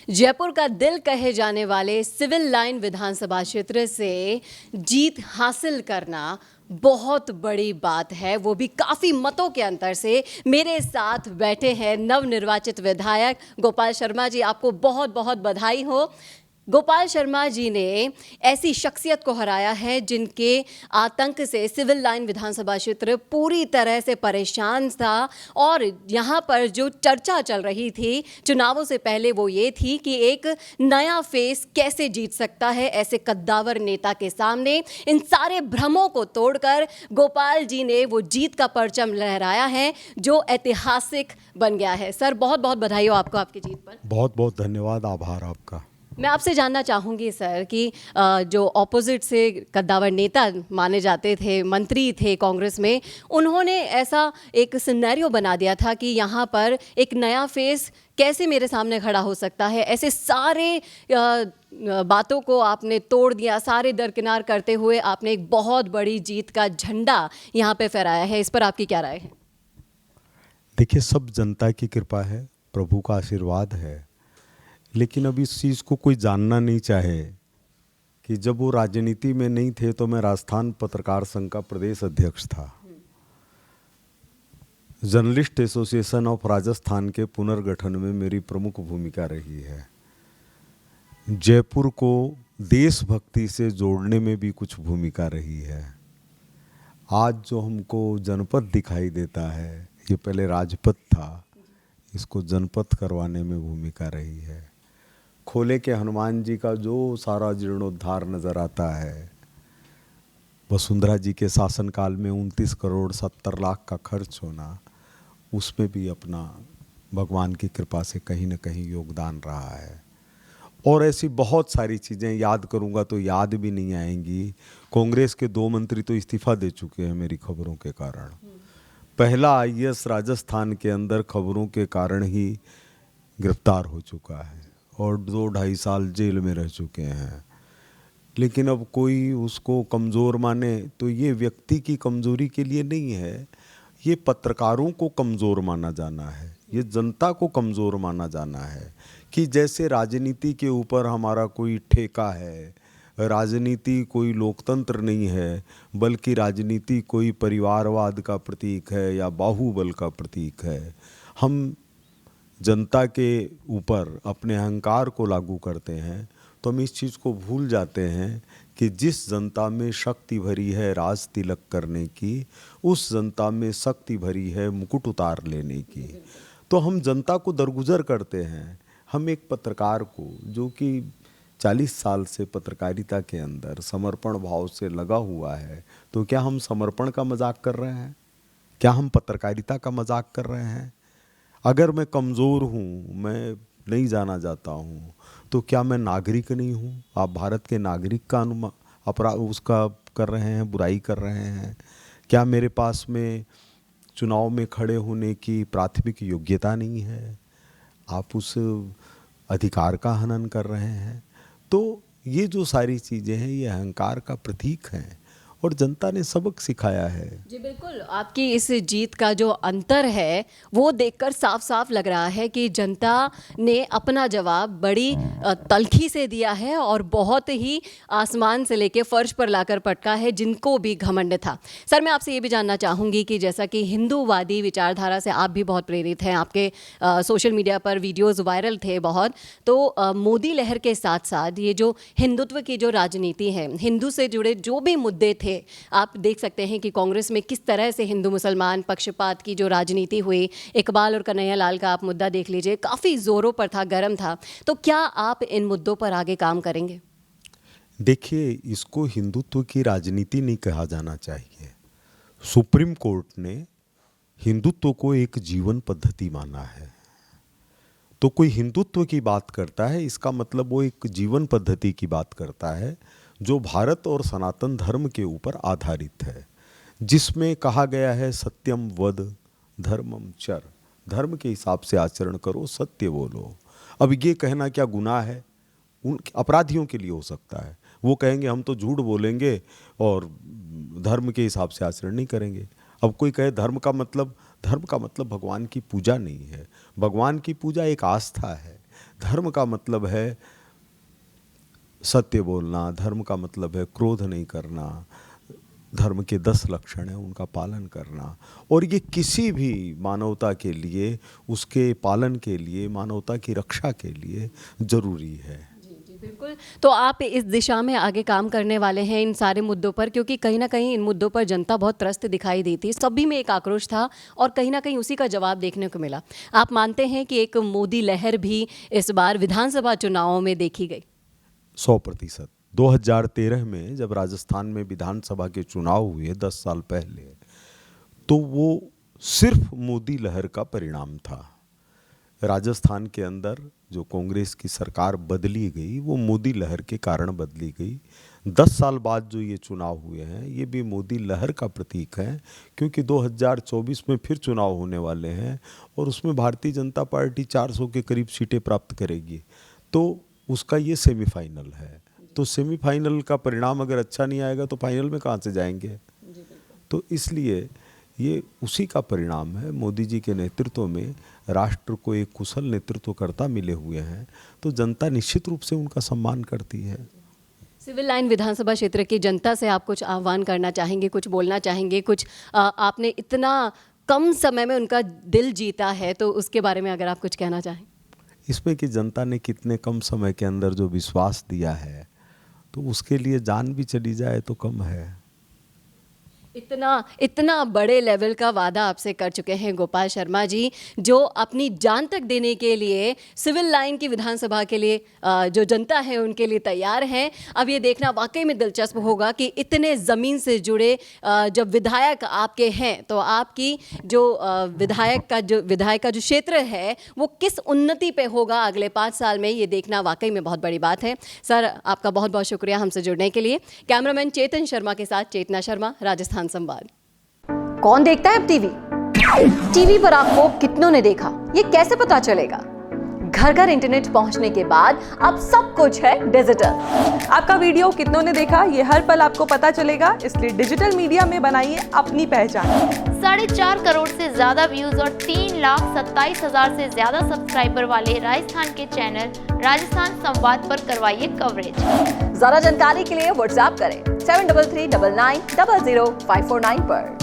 जयपुर का दिल कहे जाने वाले सिविल लाइन विधानसभा क्षेत्र से जीत हासिल करना बहुत बड़ी बात है, वो भी काफ़ी मतों के अंतर से। मेरे साथ बैठे हैं नवनिर्वाचित विधायक गोपाल शर्मा जी, आपको बहुत बहुत बधाई हो। गोपाल शर्मा जी ने ऐसी शख्सियत को हराया है जिनके आतंक से सिविल लाइन विधानसभा क्षेत्र पूरी तरह से परेशान था। और यहाँ पर जो चर्चा चल रही थी चुनावों से पहले वो ये थी कि एक नया फेस कैसे जीत सकता है ऐसे कद्दावर नेता के सामने। इन सारे भ्रमों को तोड़कर गोपाल जी ने वो जीत का परचम लहराया है जो ऐतिहासिक बन गया है। सर, बहुत बहुत बधाई हो आपको आपकी जीत पर। बहुत बहुत धन्यवाद, आभार आपका। मैं आपसे जानना चाहूँगी सर कि जो ऑपोजिट से कद्दावर नेता माने जाते थे, मंत्री थे कांग्रेस में, उन्होंने ऐसा एक सिनेरियो बना दिया था कि यहाँ पर एक नया फेस कैसे मेरे सामने खड़ा हो सकता है। ऐसे सारे बातों को आपने तोड़ दिया, सारे दरकिनार करते हुए आपने एक बहुत बड़ी जीत का झंडा यहाँ पे फहराया है। इस पर आपकी क्या राय है? देखिए, सब जनता की कृपा है, प्रभु का आशीर्वाद है। लेकिन अब इस चीज़ को कोई जानना नहीं चाहे कि जब वो राजनीति में नहीं थे तो मैं राजस्थान पत्रकार संघ का प्रदेश अध्यक्ष था। जर्नलिस्ट एसोसिएशन ऑफ राजस्थान के पुनर्गठन में मेरी प्रमुख भूमिका रही है। जयपुर को देशभक्ति से जोड़ने में भी कुछ भूमिका रही है। आज जो हमको जनपद दिखाई देता है, ये पहले राजपथ था, इसको जनपद करवाने में भूमिका रही है। खोले के हनुमान जी का जो सारा जीर्णोद्धार नज़र आता है, वसुंधरा जी के शासनकाल में 29 करोड़ 70 लाख का खर्च होना, उसमें भी अपना भगवान की कृपा से कहीं न कहीं योगदान रहा है। और ऐसी बहुत सारी चीज़ें याद करूंगा तो याद भी नहीं आएंगी। कांग्रेस के 2 मंत्री तो इस्तीफा दे चुके हैं मेरी खबरों के कारण। पहला आईएएस राजस्थान के अंदर खबरों के कारण ही गिरफ्तार हो चुका है और 2-2.5 साल जेल में रह चुके हैं। लेकिन अब कोई उसको कमज़ोर माने तो ये व्यक्ति की कमज़ोरी के लिए नहीं है, ये पत्रकारों को कमज़ोर माना जाना है, ये जनता को कमज़ोर माना जाना है कि जैसे राजनीति के ऊपर हमारा कोई ठेका है, राजनीति कोई लोकतंत्र नहीं है, बल्कि राजनीति कोई परिवारवाद का प्रतीक है या बाहुबल का प्रतीक है। हम जनता के ऊपर अपने अहंकार को लागू करते हैं तो हम इस चीज़ को भूल जाते हैं कि जिस जनता में शक्ति भरी है राज तिलक करने की, उस जनता में शक्ति भरी है मुकुट उतार लेने की। तो हम जनता को दरगुजर करते हैं। हम एक पत्रकार को जो कि 40 साल से पत्रकारिता के अंदर समर्पण भाव से लगा हुआ है, तो क्या हम समर्पण का मजाक कर रहे हैं? क्या हम पत्रकारिता का मजाक कर रहे हैं? अगर मैं कमज़ोर हूँ, मैं नहीं जाना जाता हूँ, तो क्या मैं नागरिक नहीं हूँ? आप भारत के नागरिक का अपराध उसका कर रहे हैं, बुराई कर रहे हैं। क्या मेरे पास में चुनाव में खड़े होने की प्राथमिक योग्यता नहीं है? आप उस अधिकार का हनन कर रहे हैं। तो ये जो सारी चीज़ें हैं, ये अहंकार का प्रतीक हैं और जनता ने सबक सिखाया है। जी बिल्कुल, आपकी इस जीत का जो अंतर है वो देखकर साफ साफ लग रहा है कि जनता ने अपना जवाब बड़ी तल्खी से दिया है और बहुत ही आसमान से लेके फर्श पर लाकर पटका है, जिनको भी घमंड था। सर, मैं आपसे ये भी जानना चाहूँगी कि जैसा कि हिंदूवादी विचारधारा से आप भी बहुत प्रेरित हैं, आपके सोशल मीडिया पर वीडियोज़ वायरल थे बहुत, तो मोदी लहर के साथ साथ ये जो हिंदुत्व की जो राजनीति है, हिंदू से जुड़े जो भी मुद्दे थे, आप देख सकते हैं कि कांग्रेस में किस तरह से हिंदू मुसलमान पक्षपात की जो राजनीति हुई। इकबाल और कन्हैया लाल का आप मुद्दा देख लीजिए, काफ़ी ज़ोरों पर था, गर्म था। तो क्या आप इन मुद्दों पर आगे काम करेंगे? देखिए, इसको हिंदुत्व की राजनीति नहीं कहा जाना चाहिए। सुप्रीम कोर्ट ने हिंदुत्व को एक जीवन पद्धति माना है। तो कोई हिंदुत्व की बात करता है, इसका मतलब वो एक जीवन पद्धति की बात करता है जो भारत और सनातन धर्म के ऊपर आधारित है, जिसमें कहा गया है सत्यम वद धर्मम चर, धर्म के हिसाब से आचरण करो, सत्य बोलो। अब ये कहना क्या गुनाह है? उन अपराधियों के लिए हो सकता है, वो कहेंगे हम तो झूठ बोलेंगे और धर्म के हिसाब से आचरण नहीं करेंगे। अब कोई कहे धर्म का मतलब भगवान की पूजा नहीं है। भगवान की पूजा एक आस्था है। धर्म का मतलब है सत्य बोलना, धर्म का मतलब है क्रोध नहीं करना, धर्म के 10 लक्षण हैं उनका पालन करना, और ये किसी भी मानवता के लिए, उसके पालन के लिए, मानवता की रक्षा के लिए ज़रूरी है। जी बिल्कुल। तो आप इस दिशा में आगे काम करने वाले हैं इन सारे मुद्दों पर, क्योंकि कहीं ना कहीं इन मुद्दों पर जनता बहुत त्रस्त दिखाई दी थी, सभी में एक आक्रोश था और कहीं ना कहीं उसी का जवाब देखने को मिला। आप मानते हैं कि एक मोदी लहर भी इस बार विधानसभा चुनावों में देखी गई? 100%। 2013 में जब राजस्थान में विधानसभा के चुनाव हुए 10 साल पहले, तो वो सिर्फ मोदी लहर का परिणाम था। राजस्थान के अंदर जो कांग्रेस की सरकार बदली गई वो मोदी लहर के कारण बदली गई। 10 साल बाद जो ये चुनाव हुए हैं ये भी मोदी लहर का प्रतीक है, क्योंकि 2024 में फिर चुनाव होने वाले हैं और उसमें भारतीय जनता पार्टी 400 के करीब सीटें प्राप्त करेगी, तो उसका ये सेमीफाइनल है। तो सेमीफाइनल का परिणाम अगर अच्छा नहीं आएगा तो फाइनल में कहाँ से जाएंगे? तो इसलिए ये उसी का परिणाम है। मोदी जी के नेतृत्व में राष्ट्र को एक कुशल नेतृत्वकर्ता मिले हुए हैं, तो जनता निश्चित रूप से उनका सम्मान करती है। सिविल लाइन विधानसभा क्षेत्र की जनता से आप कुछ आह्वान करना चाहेंगे, कुछ बोलना चाहेंगे, कुछ आपने इतना कम समय में उनका दिल जीता है, तो उसके बारे में अगर आप कुछ कहना चाहें? इसमें कि जनता ने कितने कम समय के अंदर जो विश्वास दिया है, तो उसके लिए जान भी चली जाए तो कम है। इतना बड़े लेवल का वादा आपसे कर चुके हैं गोपाल शर्मा जी, जो अपनी जान तक देने के लिए सिविल लाइन की विधानसभा के लिए जो जनता है उनके लिए तैयार हैं। अब ये देखना वाकई में दिलचस्प होगा कि इतने ज़मीन से जुड़े जब विधायक आपके हैं तो आपकी जो विधायक का जो क्षेत्र है वो किस उन्नति पे होगा अगले 5 साल में, ये देखना वाकई में बहुत बड़ी बात है। सर, आपका बहुत बहुत शुक्रिया हमसे जुड़ने के लिए। कैमरामैन चेतन शर्मा के साथ चेतना शर्मा, राजस्थान संवाद। कौन देखता है अब टीवी? टीवी पर आपको कितनों ने देखा, ये कैसे पता चलेगा? घर घर इंटरनेट पहुंचने के बाद अब सब कुछ है डिजिटल। आपका वीडियो कितनों ने देखा ये हर पल आपको पता चलेगा, इसलिए डिजिटल मीडिया में बनाइए अपनी पहचान। 4.5 करोड़ से ज्यादा व्यूज और 3,27,000 से ज्यादा सब्सक्राइबर वाले राजस्थान के चैनल राजस्थान संवाद पर करवाइए कवरेज। ज्यादा जानकारी के लिए व्हाट्सएप करें 7339900549 पर।